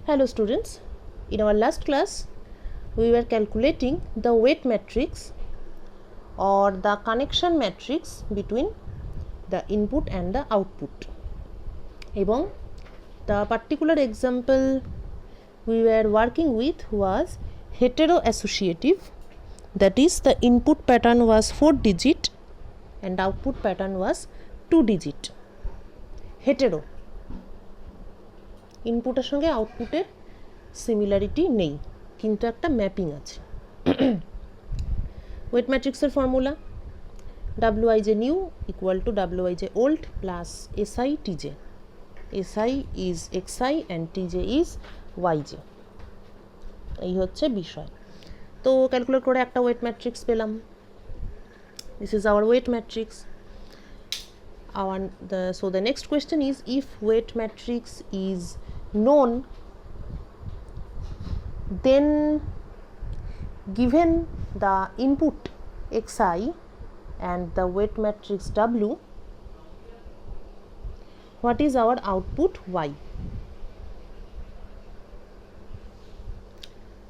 Hello students, in our last class we were calculating the weight matrix or the connection matrix between the input and the output. Ebong the particular example we were working with was hetero-associative, that is the input pattern was 4 digit and output pattern was 2 digit. Hetero ইনপুটের সঙ্গে আউটপুটের similarity নেই, কিন্তু একটা mapping আছে। Weight ম্যাট্রিক্সের formula WIJ new equal to WIJ old plus SI TJ. SI is XI and TJ is YJ। এই হচ্ছে বিষয়। তো ক্যালকুলেট করে একটা ওয়েট ম্যাট্রিক্স পেলাম। This is our weight matrix. So the next question is, if weight matrix is known, then given the input xi and the weight matrix w, what is our output y?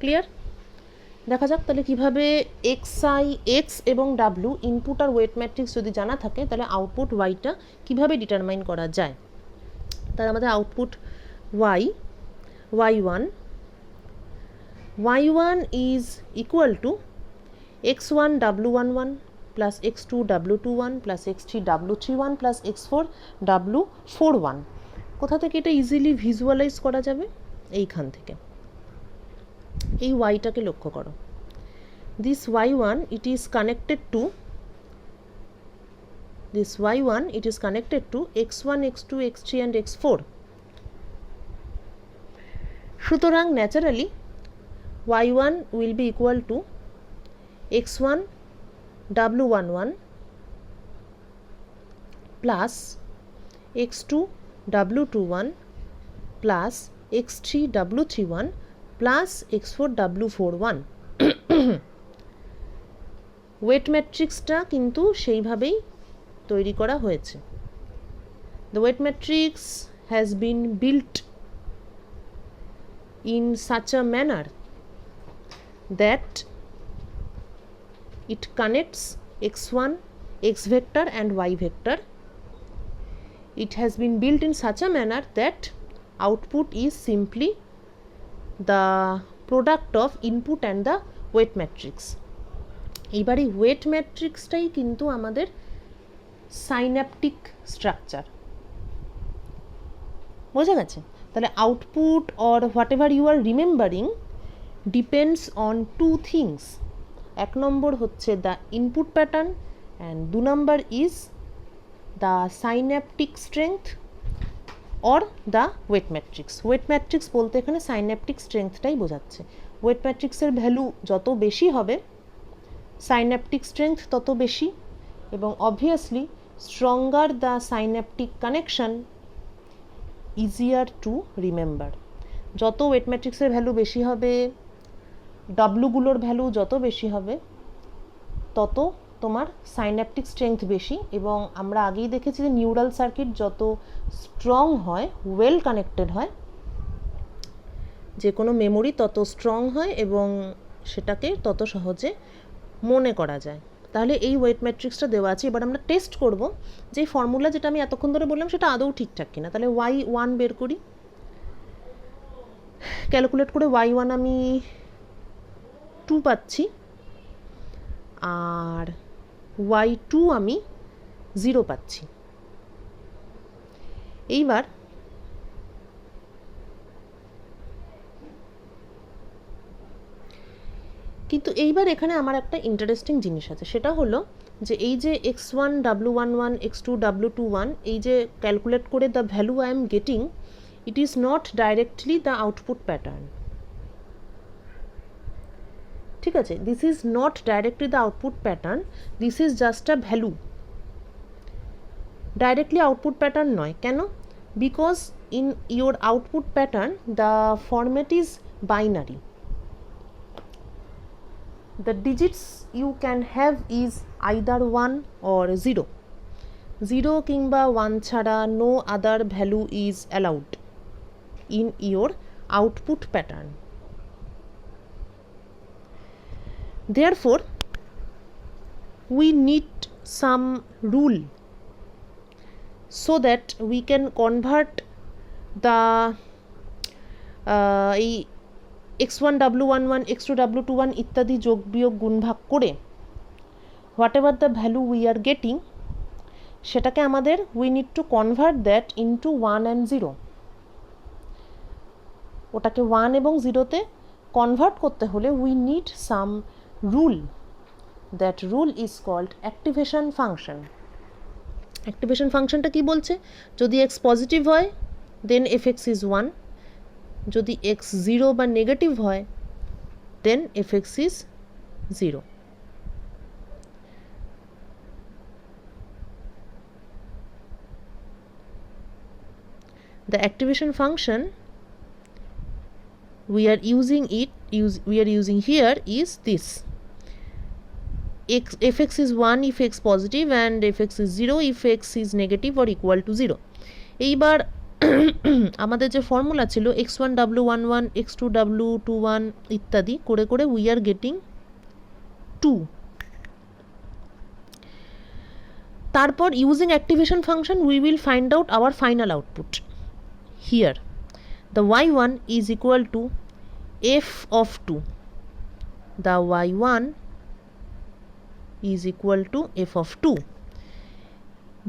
Clear? দেখা যাক তাহলে কিভাবে xi x এবং w input আর wait matrix যদি জানা থাকে তাহলে output yটা কিভাবে ডিটারমাইন করা যায়। তাহলে আমাদের output y1 is equal to x1 w11 plus x2 w21 plus x3 w31 plus x4 w41। কোথা থেকে এটা ইজিলি ভিজুয়ালাইজ করা যাবে? এইখান থেকে। এই yটাকে লক্ষ্য করো। This y1 it is connected to x1 x2 x3 and x4. সুতরাং naturally y1 will be equal to x1 w11 plus x2 w21 plus x3 w31 plus x4 w41। Weight ম্যাট্রিক্সটা কিন্তু সেইভাবেই তৈরি করা হয়েছে। The weight matrix has been built in such a manner that it connects x1 x vector and y vector. It has been built in such a manner that output is simply the product of input and the weight matrix. এইবারে weight ম্যাট্রিক্সটাই কিন্তু আমাদের synaptic structure. বোঝা গেছে? তাহলে output or whatever you are remembering depends on two things. এক নম্বর হচ্ছে দ্য ইনপুট প্যাটার্ন অ্যান্ড 2 নম্বর is the synaptic strength or the weight matrix. Weight matrix বলতে এখানে সাইন্যাপটিক স্ট্রেংথটাই বোঝাচ্ছে। ওয়েট ম্যাট্রিক্সের ভ্যালু যত বেশি হবে সাইন্যাপটিক স্ট্রেংথ তত বেশি, এবং obviously stronger the synaptic connection easier to remember. যত ওয়েট ম্যাট্রিক্সের ভ্যালু বেশি হবে, ডাব্লুগুলোর ভ্যালু যত বেশি হবে, তত তোমার সাইন্যাপটিক স্ট্রেংথ বেশি। এবং আমরা আগেই দেখেছি যে নিউরাল সার্কিট যত স্ট্রং হয়, ওয়েল কানেক্টেড হয়, যে কোনো মেমোরি তত স্ট্রং হয় এবং সেটাকে তত সহজে মনে করা যায়। তাহলে এই ওয়েট ম্যাট্রিক্সটা দেওয়া আছে। এবার আমরা টেস্ট করব যে ফর্মুলা যেটা আমি এতক্ষণ ধরে বললাম সেটা আদৌ ঠিকঠাক কিনা। তাহলে y1 বের করি। ক্যালকুলেট করে y1 আমি 2 পাচ্ছি আর y2 আমি 0 পাচ্ছি। এইবার কিন্তু এইবার এখানে আমার একটা ইন্টারেস্টিং জিনিস আছে, সেটা হলো যে এই যে x1 w11 x2 w21 এই যে ক্যালকুলেট করে the value I am getting, it is not directly the output pattern. ঠিক আছে, this is not directly the output pattern, this is just a value. Directly output pattern নয়। কেন? Because in your output pattern the format is binary. The digits you can have is either 1 or 0. 0 কিংবা 1 ছাড়া no other value is allowed in your output pattern. Therefore, we need some rule so that we can convert the x1 w11 x2 w21 ইত্যাদি যোগ বিয়োগ গুণ ভাগ করে whatever the value we are getting সেটাকে আমাদের we need to convert that into 1 and 0. ওটাকে 1 এবং 0 তে কনভার্ট করতে হলে we need some rule. That rule is called activation function. Activation functionটা কি বলছে? যদি x পজিটিভ হয় then fx is 1, যদি x 0 বা নেগেটিভ হয় then fx is 0. The activation function we are using here is this. fx is 1 if x positive and fx is 0 if x is negative or equal to 0. এইবার আমাদের যে formula ছিল x1 w11 x2 w21 ইত্যাদি করে করে we are getting 2. তারপর using activation function we will find out our final output. Here the y1 is equal to f of 2. The y1 is equal to f of 2.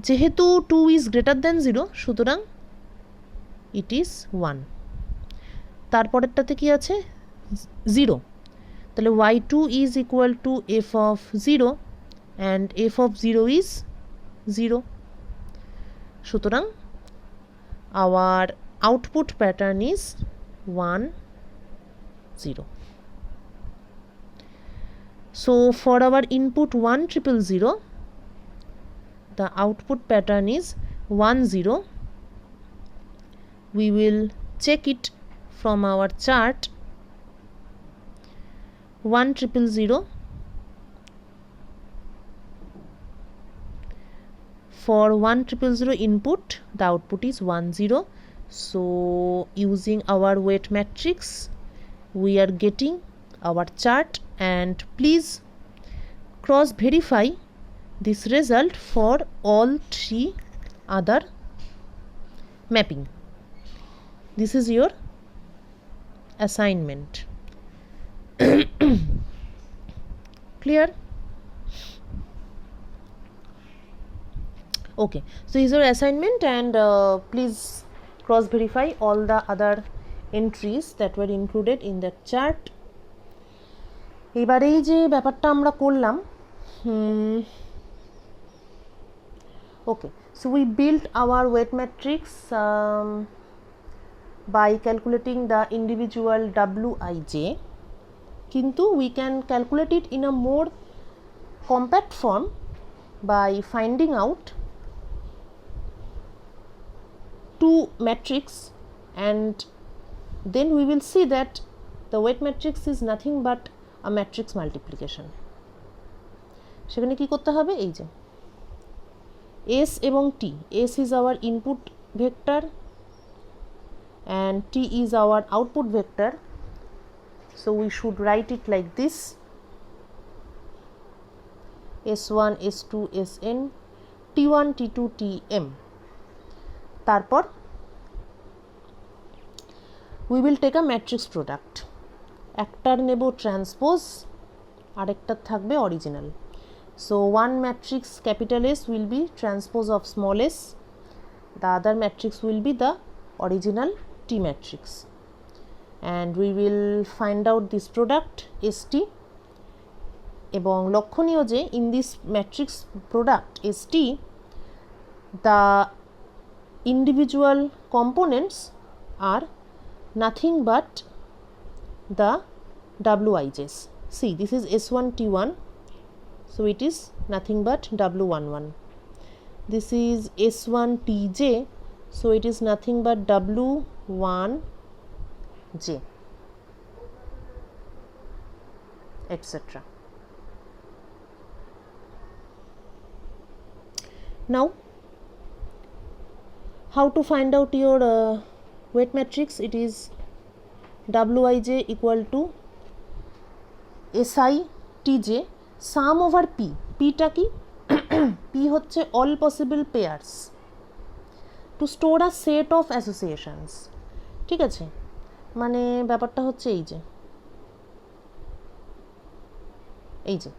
যেহেতু 2 is greater than 0 সুতরাং it is 1. তারপরেরটাতে কি আছে 0, তাহলে y2 is equal to f of 0 and f of 0 is 0. সুতরাং our output pattern is 1 0. So for our input 1000 the output pattern is 1 0. We will check it from our chart. 1000 for 1000 input the output is 1 0. So using our weight matrix we are getting our chart, and please cross verify this result for all 3 other mapping. This is your assignment. Clear? Okay, so this is your assignment, and please cross verify all the other entries that were included in that chart. এবারে এই যে ব্যাপারটা আমরা করলাম, okay, so we built our weight matrix by calculating the individual wij, কিন্তু we can calculate it in a more compact form by finding out 2 matrix, and then we will see that the weight matrix is nothing but a matrix multiplication. সেখানে কি করতে হবে, এই যে s এবং t, s is our input vector and t is our output vector, so we should write it like this: s1 s2 sn t1 t2 tm. তারপর we will take a matrix product. একটার নেব transpose, আরেকটার থাকবে original. So one matrix capital S will be transpose of small s, the other matrix will be the original T matrix, and we will find out this product ST. এবং লক্ষণীয় যে in this matrix product ST the individual components are nothing but the wij's. See, this is S1 T1, so it is nothing but W11. This is S1 Tj, so it is nothing but W1j, etc. Now how to find out your weight matrix? It is wij equal to SI TJ sum over P. Pটা কি? P হচ্ছে all possible pairs to store a set of associations. ঠিক আছে, মানে ব্যাপারটা হচ্ছে এই যে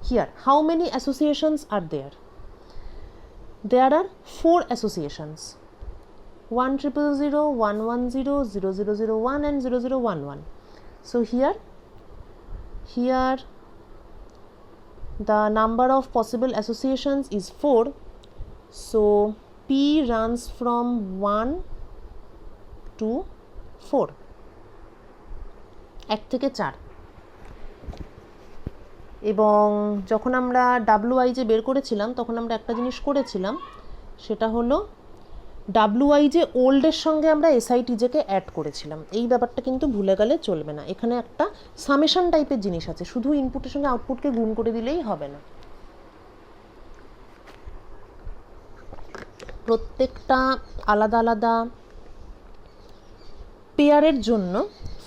here how many associations are there? There are 4 associations, 1,000, 110, 0001 and 0011. So here the number of possible associations is 4. So P runs from 1 to 4, 1 থেকে 4। এবং যখন আমরা wij বের করেছিলাম তখন আমরা একটা জিনিস করেছিলাম, সেটা হলো wij ওল্ডের সঙ্গে আমরা SITJকে অ্যাড করেছিলাম। এই ব্যাপারটা কিন্তু ভুলে গেলে চলবে না। এখানে একটা সামেশন টাইপের জিনিস আছে, শুধু ইনপুটের সঙ্গে আউটপুটকে গুণ করে দিলেই হবে না। প্রত্যেকটা আলাদা আলাদা পেয়ারের জন্য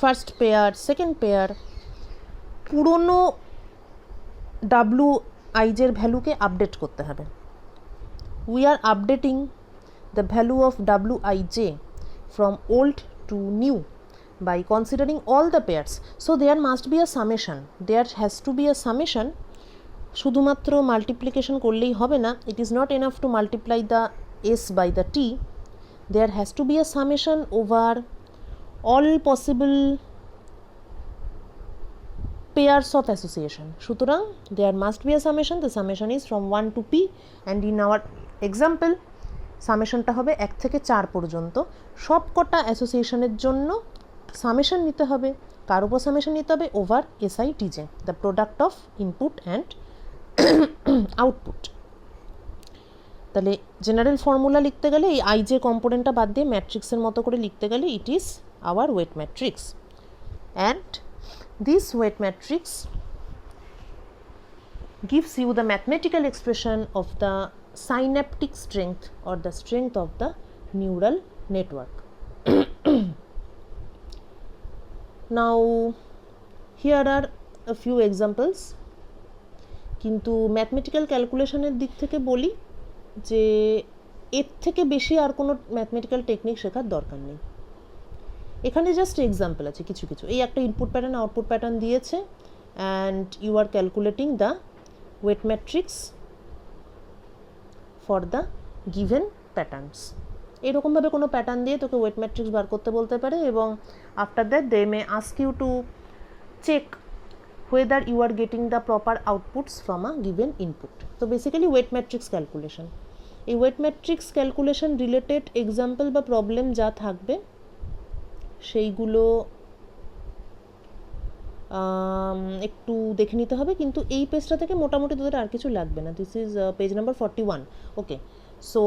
ফার্স্ট পেয়ার, সেকেন্ড পেয়ার, পুরনো wij এর ভ্যালুকে আপডেট করতে হবে। We are updating the value of wij from old to new by considering all the pairs. So there must be a summation, there has to be a summation. শুধুমাত্র multiplication করলেই হবে না, it is not enough to multiply the s by the t, there has to be a summation over all possible pairs of association. সুতরাং there must be a summation, the summation is from 1 to p and in our example সামেশনটা হবে 1 থেকে 4 পর্যন্ত। সব কটা অ্যাসোসিয়েশনের জন্য summation নিতে হবে। কার উপর সামেশন নিতে হবে? Over SITJ, the product of input and output. তাহলে জেনারেল ফর্মুলা লিখতে গেলে এই আইজে কম্পোনেন্টটা বাদ দিয়ে ম্যাট্রিক্সের মতো করে লিখতে গেলে it is our weight matrix, and this weight matrix gives you the mathematical expression of the synaptic strength or the strength of the neural network. Now here are a few examples, কিন্তু mathematical ক্যালকুলেশনের দিক থেকে বলি যে এর থেকে বেশি আর কোনো mathematical technique শেখার দরকার নেই। এখানে জাস্ট এক্সাম্পল আছে কিছু কিছু। এই একটা ইনপুট প্যাটার্ন আউটপুট প্যাটার্ন দিয়েছে and you are calculating the weight matrix for the given patterns. এরকমভাবে কোনো প্যাটার্ন দিয়ে তোকে ওয়েট ম্যাট্রিক্স বার করতে বলতে পারে এবং after that they may ask you to check whether you are getting the proper outputs from a given input. তো basically weight matrix calculation, এই weight matrix calculation related example বা problem যা থাকবে সেইগুলো একটু দেখে নিতে হবে, কিন্তু এই পেজটা থেকে মোটামুটি তোদের আর কিছু লাগবে না। This is page number 41। Okay, so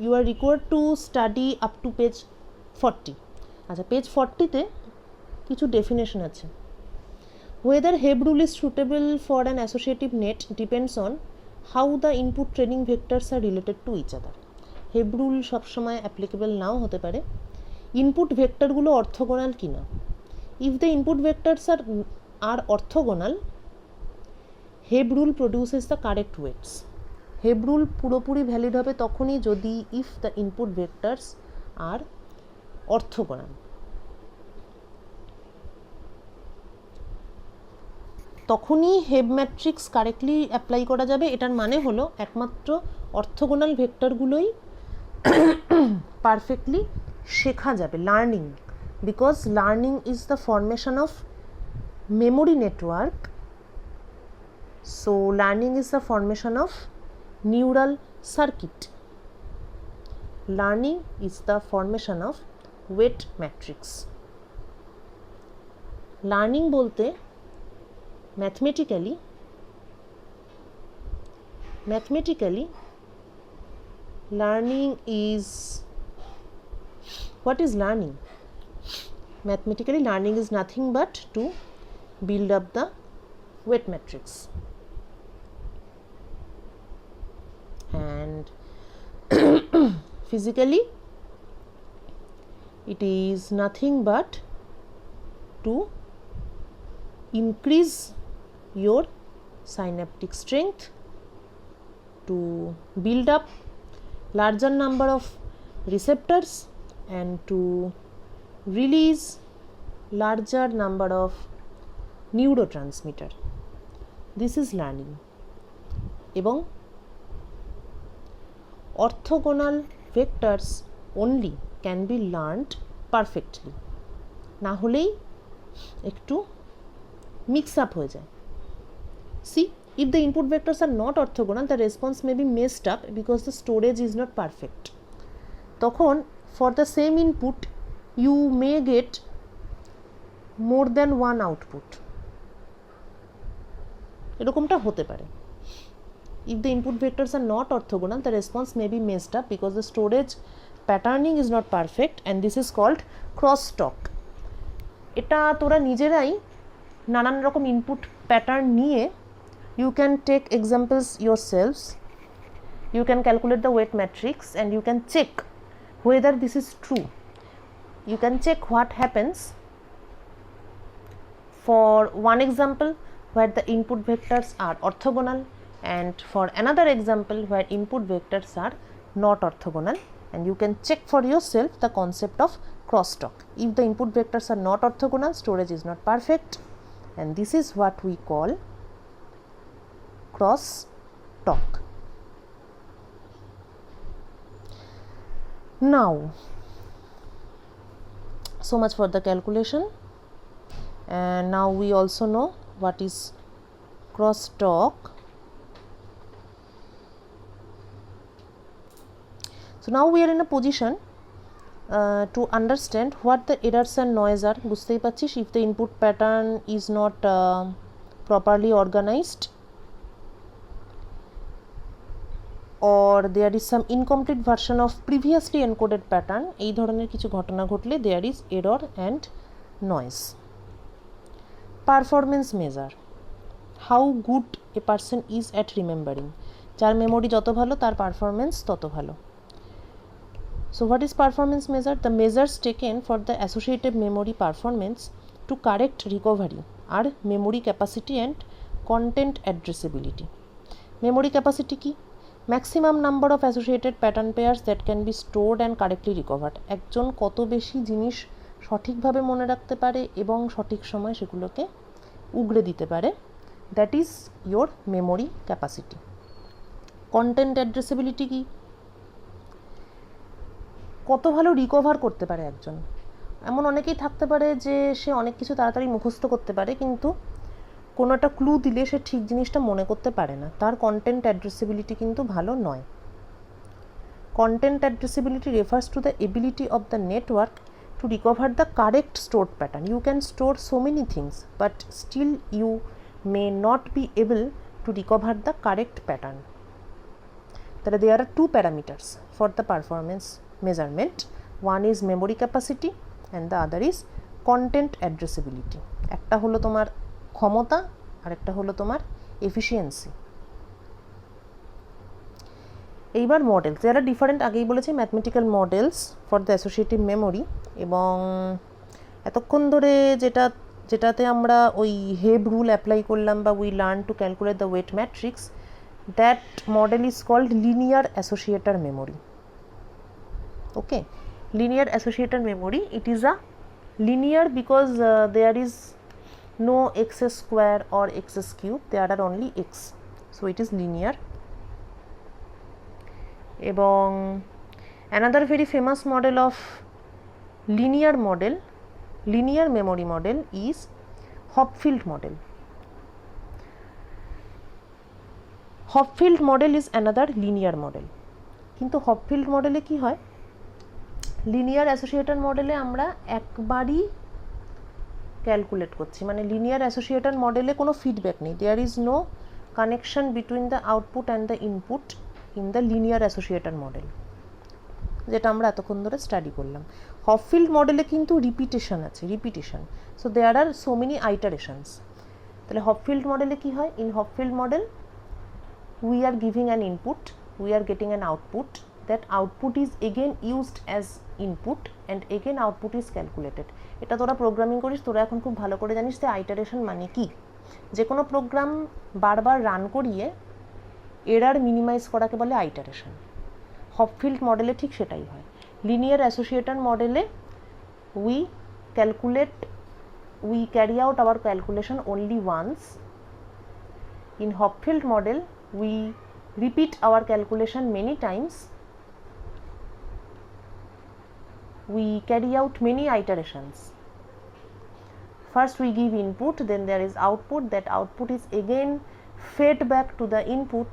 you are required to study up to page 40। আচ্ছা, পেজ 40তে কিছু ডেফিনেশন আছে। Whether Hebb rule is suitable for an associative net depends on how the input training vectors are related to each other. Hebb rule সবসময় applicable নাও হতে পারে। Input ভেক্টরগুলো orthogonal কিনা, if the input vectors are orthogonal, Hebb rule produces the correct weights. Hebb rule পুরোপুরি valid হবে তখনই যদি if the input vectors are orthogonal. তখনই হেব matrix correctly apply করা যাবে। এটার মানে হলো একমাত্র অর্থোগোনাল ভেক্টরগুলোই পারফেক্টলি শেখা যাবে, learning, because learning is the formation of memory network. So learning is the formation of neural circuit. Learning is the formation of weight matrix. Learning bolte mathematically learning is, what is learning? Mathematically learning is nothing but to build up the weight matrix, and physically it is nothing but to increase your synaptic strength, to build up larger number of receptors and to release larger number of neurotransmitter. This is learning. এবং orthogonal vectors only can be learned perfectly, না হলেই একটু mix up হয়ে যায়. See, if the input vectors are not orthogonal, the response may be messed up because the storage is not perfect. তখন for the same input you may get more than one output. এরকমটা হতে পারে. If the input vectors are not orthogonal, the response may be messed up because the storage patterning is not perfect, and this is called crosstalk. এটা তোরা নিজেরাই নানান রকম input pattern নিয়ে you can take examples yourselves, you can calculate the weight matrix and you can check whether this is true. You can check what happens for one example where the input vectors are orthogonal, and for another example where input vectors are not orthogonal, and you can check for yourself the concept of crosstalk. If the input vectors are not orthogonal, storage is not perfect, and this is what we call crosstalk. Now, so much for the calculation, and now we also know what is crosstalk. So now we are in a position to understand what the errors and noise are. বুঝতেই পারছিস, if the input pattern is not properly organized or there is some incomplete version of previously encoded pattern, এই ধরনের কিছু ঘটনা ঘটলে there is error and noise. Performance measure, how good a person is at remembering. যার memory যত ভালো তার performance তত ভালো. So what is performance measure? The measures taken for the associative memory performance to correct recovery are memory capacity and content addressability. Memory capacity কি? Maximum number of associated pattern pairs that can be stored and correctly recovered. একজন কত বেশি জিনিস সঠিকভাবে মনে রাখতে পারে এবং সঠিক সময় সেগুলোকে উগড়ে দিতে পারে, that is your memory capacity. Content addressability কি? কত ভালো রিকভার করতে পারে একজন. এমন অনেকেই থাকতে পারে যে সে অনেক কিছু তাড়াতাড়ি মুখস্থ করতে পারে, কিন্তু কোনো একটা ক্লু দিলে সে ঠিক জিনিসটা মনে করতে পারে না, তার কন্টেন্ট অ্যাড্রেসেবিলিটি কিন্তু ভালো নয়. Content addressability refers to the ability of the network to recover the correct stored pattern. You can store so many things but still you may not be able to recover the correct pattern. তাহলে there are two parameters for the performance measurement. One is memory capacity and the other is content addressability. একটা হলো তোমার ক্ষমতা আর একটা হলো তোমার efficiency. এইবার models, যারা ডিফারেন্ট আগেই বলেছি mathematical models for the associative memory, এবং এতক্ষণ ধরে যেটাতে আমরা ওই হেব রুল অ্যাপ্লাই করলাম বা we learn to calculate the weight matrix, that model is called linear associator memory. Okay, linear associator memory, it is a linear because there is no x square or x cube, there are only x, so it is linear. এবং another very famous model of linear memory model is Hopfield model. Hopfield model is another linear model. কিন্তু Hopfield মডেলে কি হয়, linear অ্যাসোসিয়েটর মডেলে আমরা একবারই calculate করছি, মানে লিনিয়ার অ্যাসোসিয়েটর মডেলে কোনো ফিডব্যাক নেই, there is no connection between the output and the input in the linear associator model, যেটা আমরা এতক্ষণ ধরে স্টাডি করলাম. হপফিল্ড মডেলে কিন্তু রিপিটেশন আছে, so there are so many iterations. তাহলে হপফিল্ড মডেলে কি হয়, in Hopfield model we are giving an input, we are getting an output, that output is again used as input and again output is calculated. এটা তোরা programming করিস, তোরা এখন খুব ভালো করে জানিস যে আইটারেশন মানে কি। যে কোনো প্রোগ্রাম বারবার রান করিয়ে এরার মিনিমাইজ করাকে বলে আইটারেশন। হপফিল্ড মডেলে ঠিক সেটাই হয়। লিনিয়ার অ্যাসোসিয়েটর মডেলে we carry out our calculation only once. In Hopfield model we repeat our calculation many times. We carry out many iterations. First we give input, then there is output. That output is again fed back to the input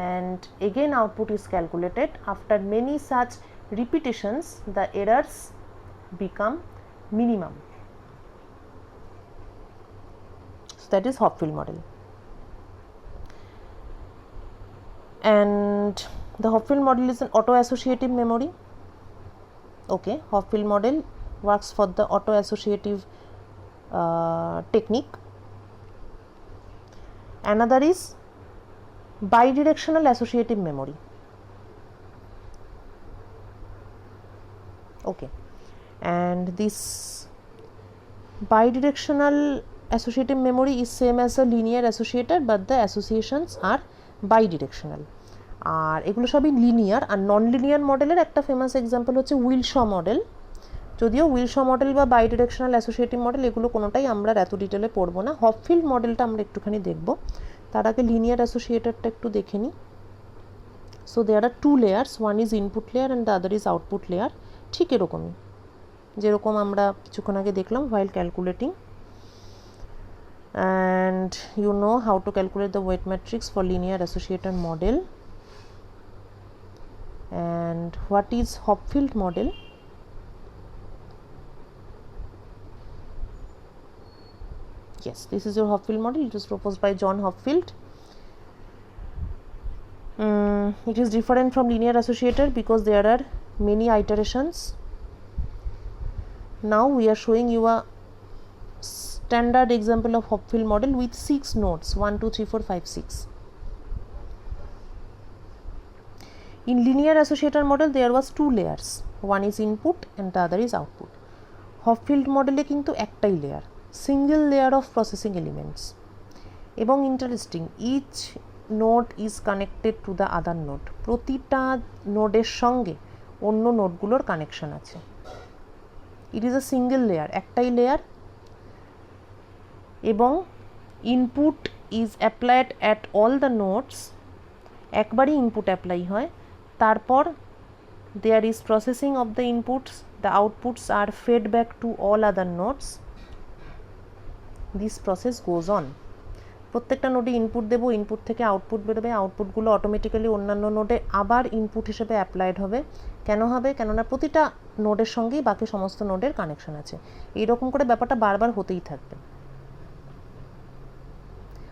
and again output is calculated. After many such repetitions the errors become minimum. So that is Hopfield model. And the Hopfield model is an auto-associative memory. Okay, Hopfield model works for the auto-associative technique. Another is bidirectional associative memory. Okay, and this bidirectional associative memory is same as a linear associator, but the associations are bidirectional. আর এগুলো সবই linear. আর non linear মডেলের একটা famous example হচ্ছে উইলশ model. যদিও উইলশ model বা বাইডিরেকশনাল associative model এগুলো কোনোটাই আমরা এত ডিটেলে পড়বো না। হপফিল্ড মডেলটা আমরা একটুখানি দেখব। তার আগে লিনিয়ার অ্যাসোসিয়েটরটা একটু দেখে নিই। So there are two layers, one is input layer and the other is output layer. ঠিক এরকমই যেরকম আমরা কিছুক্ষণ আগে দেখলাম while calculating. And you know how to calculate the weight matrix for linear associator model. And what is Hopfield model? Yes, this is your Hopfield model. It was proposed by John Hopfield. It is different from linear associator because there are many iterations. Now we are showing you a standard example of Hopfield model with 6 nodes 1 2 3 4 5 6. In linear associator model there was 2 layers, one is input and the other is output. Hopfield model e kintu ektai layer, single layer of processing elements. Ebong interesting, each node is connected to the other node. Protita node er songe onno node gulor connection ache. It is a single layer, ektai layer. Ebong input is applied at all the nodes. একবারই input apply হয়, তারপর there is processing of the inputs, the outputs are fed back to all other nodes. This process goes on. প্রত্যেকটা নোডে input দেব, input থেকে output বেরোবে, আউটপুটগুলো automatically অন্যান্য নোডে আবার ইনপুট হিসেবে অ্যাপ্লাইড হবে। কেন হবে? কেননা প্রতিটা নোডের সঙ্গেই বাকি সমস্ত নোডের কানেকশন আছে। এইরকম করে ব্যাপারটা বারবার হতেই থাকবে।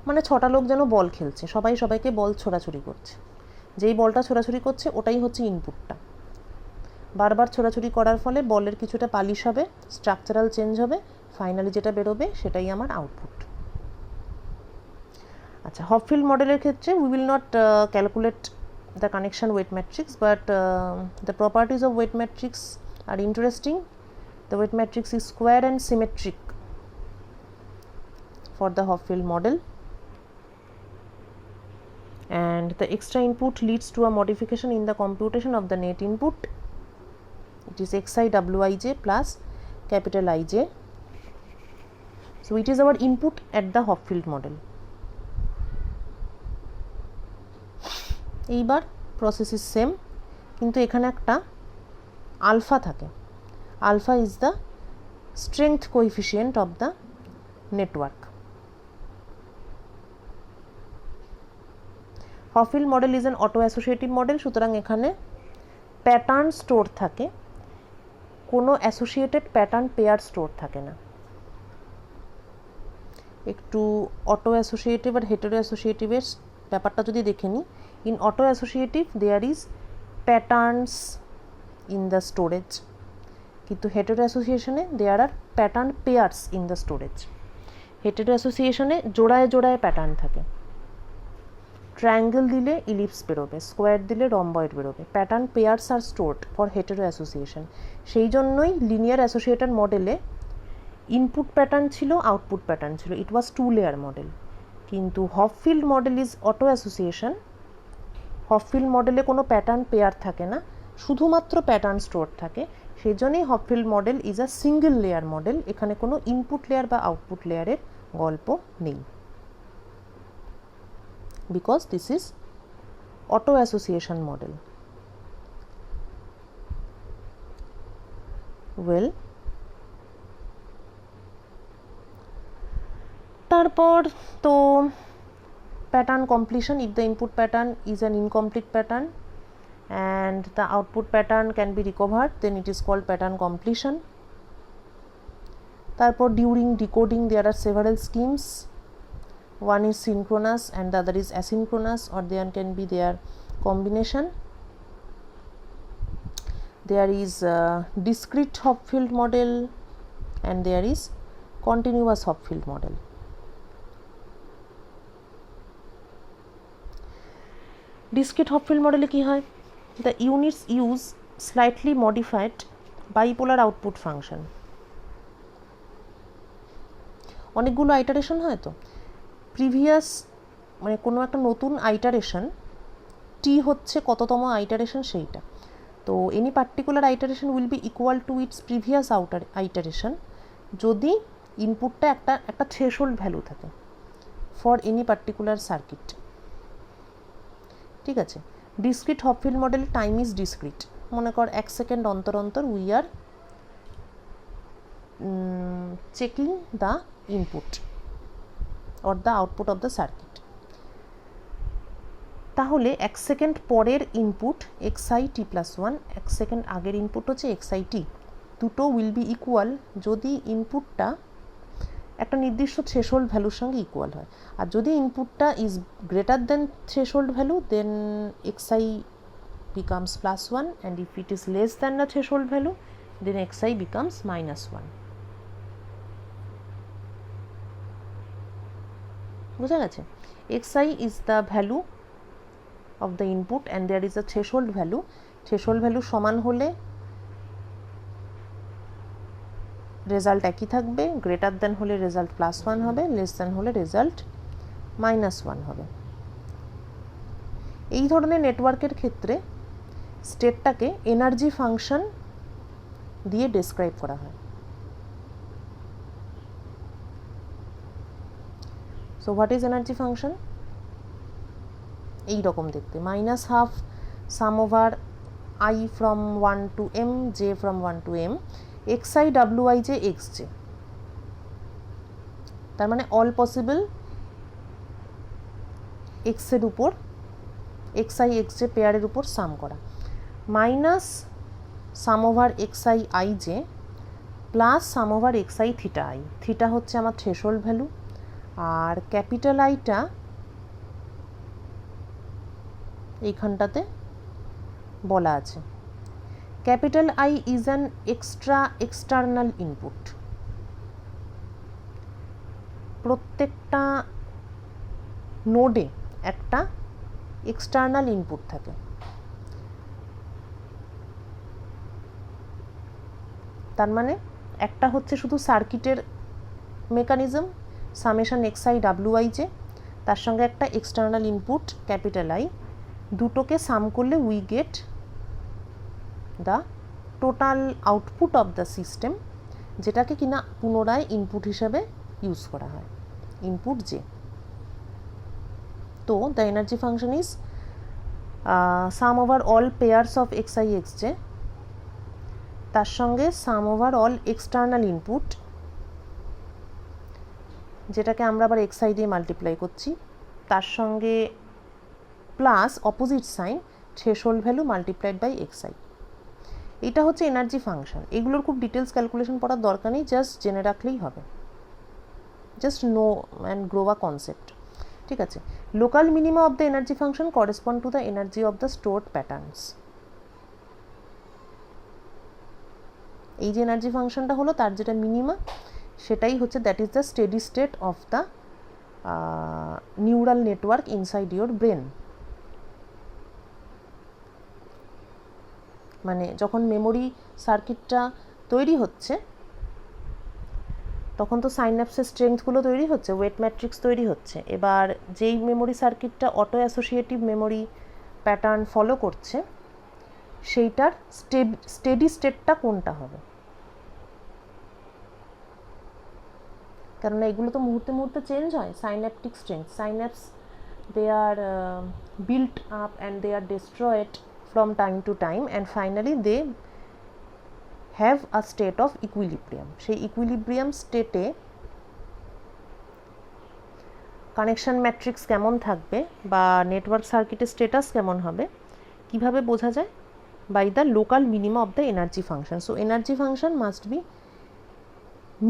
মানে 6টা লোক যেন বল খেলছে, সবাই সবাইকে বল ছোড়াছুড়ি করছে, যেই বলটা ছোড়াছুড়ি করছে ওটাই হচ্ছে ইনপুটটা। বারবার ছোড়াছুড়ি করার ফলে বলের কিছুটা পালিশ হবে, স্ট্রাকচারাল চেঞ্জ হবে, ফাইনালি যেটা বেরোবে সেটাই আমার আউটপুট। আচ্ছা, হপফিল্ড মডেলের ক্ষেত্রে we will not calculate the connection weight matrix, but the properties of weight matrix are interesting. The weight matrix is square and symmetric for the Hopfield model, and the extra input leads to a modification in the computation of the net input. It is xi wij plus capital Ij. So it is our input at the Hopfield model. এইবার process is same, কিন্তু এখানে একটা alpha থাকে। Alpha is the strength coefficient of the network. Hopfield model is an auto-associative model, সুতরাং এখানে pattern store থাকে, কোনো associated pattern pair store থাকে না। একটু অটো অ্যাসোসিয়েটিভ আর হেটেরো অ্যাসোসিয়েটিভের ব্যাপারটা যদি দেখে নিই, in auto associative there is patterns in the storage, কিন্তু হেটেরো অ্যাসোসিয়েশনে there are pattern pairs in the storage. Hetero অ্যাসোসিয়েশনে জোড়ায় জোড়ায় প্যাটার্ন থাকে। ট্রায়াঙ্গেল দিলে ইলিপস বেরোবে, স্কোয়ার দিলে রম্বয়েড বেরোবে। Pattern pairs are stored for hetero association. সেই জন্যই লিনিয়ার অ্যাসোসিয়েটেড মডেলে ইনপুট প্যাটার্ন ছিল, আউটপুট প্যাটার্ন ছিল, ইট ওয়াজ 2 লেয়ার মডেল। কিন্তু Hopfield model is auto association. Hopfield মডেলে কোনো প্যাটার্ন পেয়ার থাকে না, শুধুমাত্র প্যাটার্ন স্টোর থাকে। সেই জন্যই Hopfield model is a single layer model. এখানে কোনো ইনপুট লেয়ার বা আউটপুট লেয়ারের গল্প নেই, because this is auto association model. Well, তারপর তো pattern completion, if the input pattern is an incomplete pattern and the output pattern can be recovered, then it is called pattern completion. তারপর during decoding there are several schemes. One is synchronous and the other is asynchronous, or there can be their combination. There is discrete Hopfield model and there is continuous Hopfield model. Discrete Hopfield মডেলে কি হয়? The units use slightly modified bipolar output function. অনেকগুলো iteration হয় তো, previous মানে কোনো একটা নতুন আইটারেশন, টি হচ্ছে কততম আইটারেশন সেইটা। তো any particular iteration will be equal to its previous iteration যদি ইনপুটটা একটা থ্রেশহোল্ড ভ্যালু থাকে ফর এনি পার্টিকুলার সার্কিট। ঠিক আছে, discrete Hopfield model time is discrete. মনে কর 1 সেকেন্ড অন্তর অন্তর we are checking the input or the output of the circuit. তাহলে 1 সেকেন্ড পরের ইনপুট xi t+1, 1 সেকেন্ড আগের ইনপুট হচ্ছে xi t, দুটো উইল বি ইকুয়াল যদি ইনপুটটা একটা নির্দিষ্ট থ্রেশহোল্ড ভ্যালুর সঙ্গে ইকুয়াল হয়। আর যদি ইনপুটটা is greater than threshold value, then xi becomes +1, and if it is less than the threshold value, then xi becomes -1. বুঝা গেছে? xi is the value of the input and there is a threshold value. Threshold value সমান হলে result একই থাকবে, greater than হলে result +1 হবে, less than হলে result -1 হবে। এই ধরনের নেটওয়ার্কের ক্ষেত্রে স্টেটটাকে এনার্জি ফাংশন দিয়ে ডেসক্রাইব করা হয়। So what is energy function? এই রকম দেখতে, -12 সাম over i from 1 to m, j from 1 to m, xi wij xj। তার মানে অল পসিবল x এর উপর xi xj পেয়ারের উপর সাম করা, minus some over xi ij plus some over xi theta i। Theta হচ্ছে আমার থ্রেশহোল্ড ভ্যালু, আর capital আইটা এইখানটাতে বলা আছে। Capital I is an external input. প্রত্যেকটা নোডে একটা এক্সটার্নাল ইনপুট থাকে। তার মানে একটা হচ্ছে শুধু সার্কিটের মেকানিজম সামেশন xi wij, তার সঙ্গে একটা এক্সটার্নাল ইনপুট ক্যাপিটাল আই, দুটোকে সাম করলে we get the total output of the system, যেটাকে কিনা পুনরায় ইনপুট হিসেবে ইউজ করা হয়, ইনপুট জে। তো the energy function is sum over all pairs of xi xj, তার সঙ্গে sum over all external input, যেটাকে আমরা আবার xi দিয়ে মাল্টিপ্লাই করছি, তার সঙ্গে plus opposite sign threshold value multiplied by xi। এটা হচ্ছে এনার্জি ফাংশন। এগুলোর খুব ডিটেলস ক্যালকুলেশন পড়ার দরকার নেই, জাস্ট জেনে রাখলেই হবে, just know and grow a concept. ঠিক আছে, local minima of the energy function correspond to the energy of the stored patterns. এই যে এনার্জি ফাংশনটা হলো তার যেটা মিনিমা, সেটাই হচ্ছে that is the steady state of the neural network inside your brain. মানে যখন মেমোরি সার্কিটটা তৈরি হচ্ছে তখন তো সাইন্যাপসের স্ট্রেংথগুলো তৈরি হচ্ছে, ওয়েট ম্যাট্রিক্স তৈরি হচ্ছে। এবার যেই মেমোরি সার্কিটটা auto associative memory pattern follow করছে সেইটার স্টেডি স্টেটটা কোনটা হবে, কেননা এগুলো তো মুহূর্তে মুহূর্তে চেঞ্জ হয়। Synaptic strength, synapse they are built up and they are destroyed from time to time and finally they have a state of equilibrium. সেই equilibrium স্টেটে কানেকশন ম্যাট্রিক্স কেমন থাকবে বা নেটওয়ার্ক সার্কিটের স্ট্যাটাস কেমন হবে কিভাবে বোঝা যায়? By the local minimum of the energy function. So energy function must be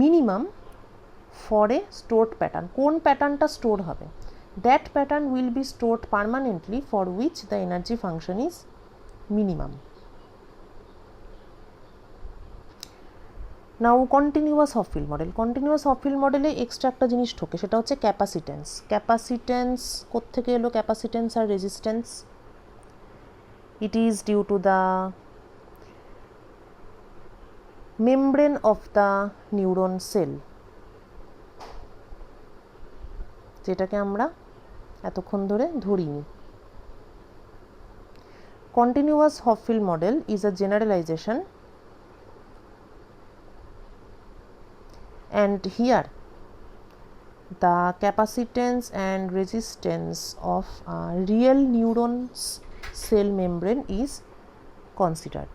minimum for a stored pattern. কোন প্যাটার্নটা স্টোর হবে, that pattern will be stored permanently for which the energy function is minimum. Now continuous half field model. Continuous half field model এ extra একটা জিনিস ঢোকে, সেটা হচ্ছে capacitance. Capacitance কোত্থেকে এলো? ক্যাপাসিটেন্স আর resistance, it is due to the membrane of the neuron cell, যেটাকে আমরা এতক্ষণ ধরে ধরিনি। Continuous half field model is a generalization and here the capacitance and resistance of a real neuron's cell membrane is considered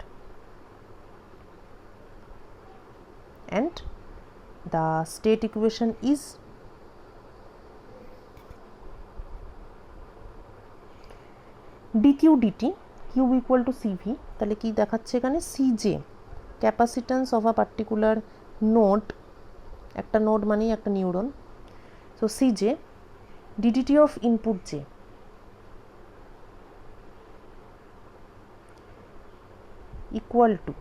and the state equation is dq dt q equal to cv। তাহলে কি দেখাচ্ছে এখানে? cj capacitance of a particular node, একটা node মানেই একটা neuron. So cj ddt of input j equal to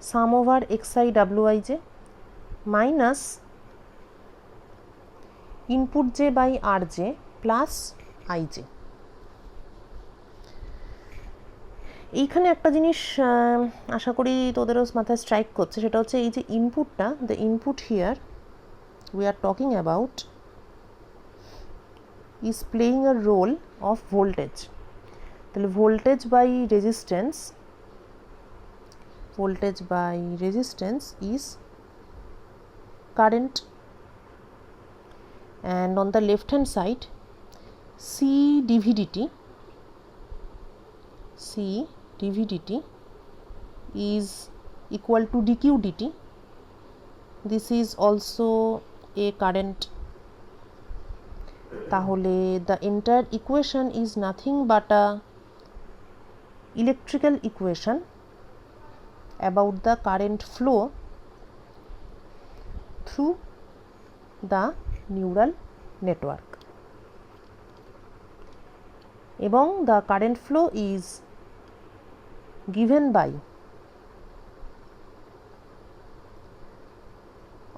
sum over xi wij minus input j by rj plus ij। এইখানে একটা জিনিস আশা করি তোদেরও মাথায় স্ট্রাইক করছে, সেটা হচ্ছে এই যে ইনপুটটা, the input here we are talking about is playing a role of voltage. তাহলে voltage by resistance is current and on the left hand side c dvdt is equal to dq dt. This is also a current. তাহলে the entire equation is nothing but a electrical equation about the current flow through the neural network, এবং the current flow is given by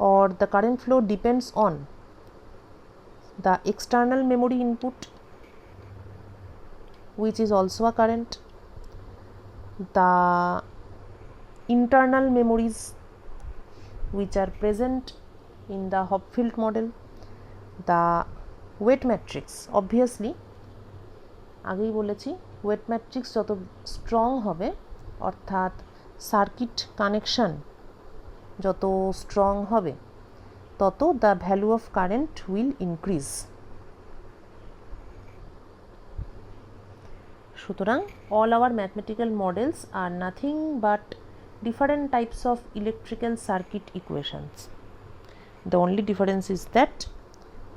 or the current flow depends on the external memory input which is also a current, the internal memories which are present in the Hopfield model, the weight matrix obviously আগেই বলেছি wait matrix যত strong হবে অর্থাৎ circuit connection যত strong হবে তত the value of current will increase. সুতরাং all our mathematical models are nothing but different types of electrical circuit equations. The only difference is that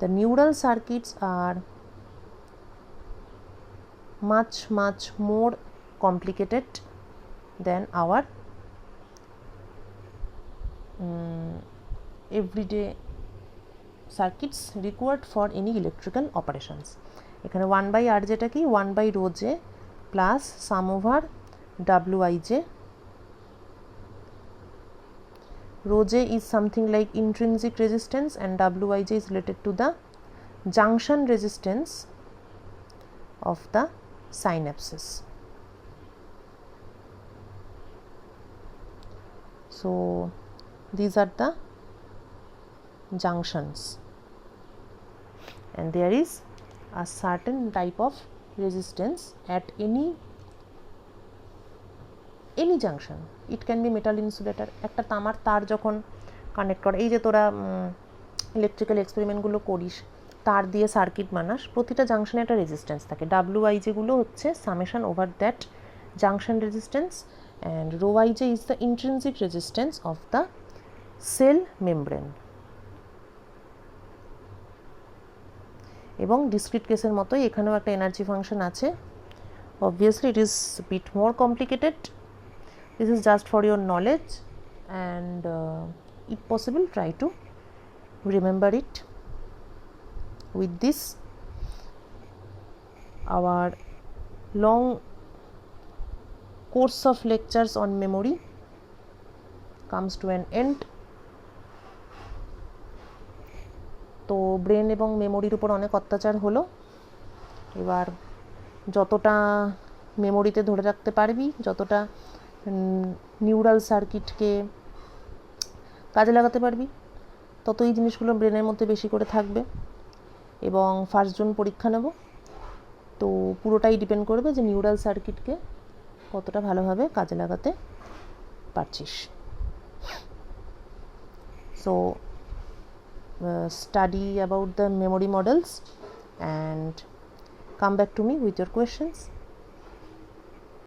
the neural circuits are much more complicated than our everyday circuits required for any electrical operations. এখানে 1/r যেটা কি 1/ρj plus sum over wij. Rho j is something like intrinsic resistance and wij is related to the junction resistance of the synapses. So these are the junctions, and there is a certain type of resistance at any junction. It can be metal insulator. একটা তামার তার যখন connect করে, এই যে তোরা electrical এক্সপেরিমেন্টগুলো করিস, তার দিয়ে সার্কিট বানাস, প্রতিটা জাংশনে একটা রেজিস্ট্যান্স থাকে। WI যেগুলো হচ্ছে summation over that junction resistance, and rho I যে is the intrinsic resistance of the cell membrane. এবং ডিসক্রিট কেসের মতোই এখানেও একটা এনার্জি ফাংশন আছে। Obviously it is bit more complicated. This is just for your knowledge, and if possible try to remember it. With this, our long course of lectures on memory comes to an end. তো brain এবং মেমোরির উপর অনেক অত্যাচার হলো। এবার যতটা মেমোরিতে ধরে রাখতে পারবি, যতটা নিউরাল সার্কিটকে কাজে লাগাতে পারবি, তত এই জিনিসগুলো ব্রেনের মধ্যে বেশি করে থাকবে। এবং 1st জুন পরীক্ষা নেব, তো পুরোটাই ডিপেন্ড করবে যে নিউরাল সার্কিটকে কতটা ভালোভাবে কাজে লাগাতে পারছিস। So study about the memory models and come back to me with your questions.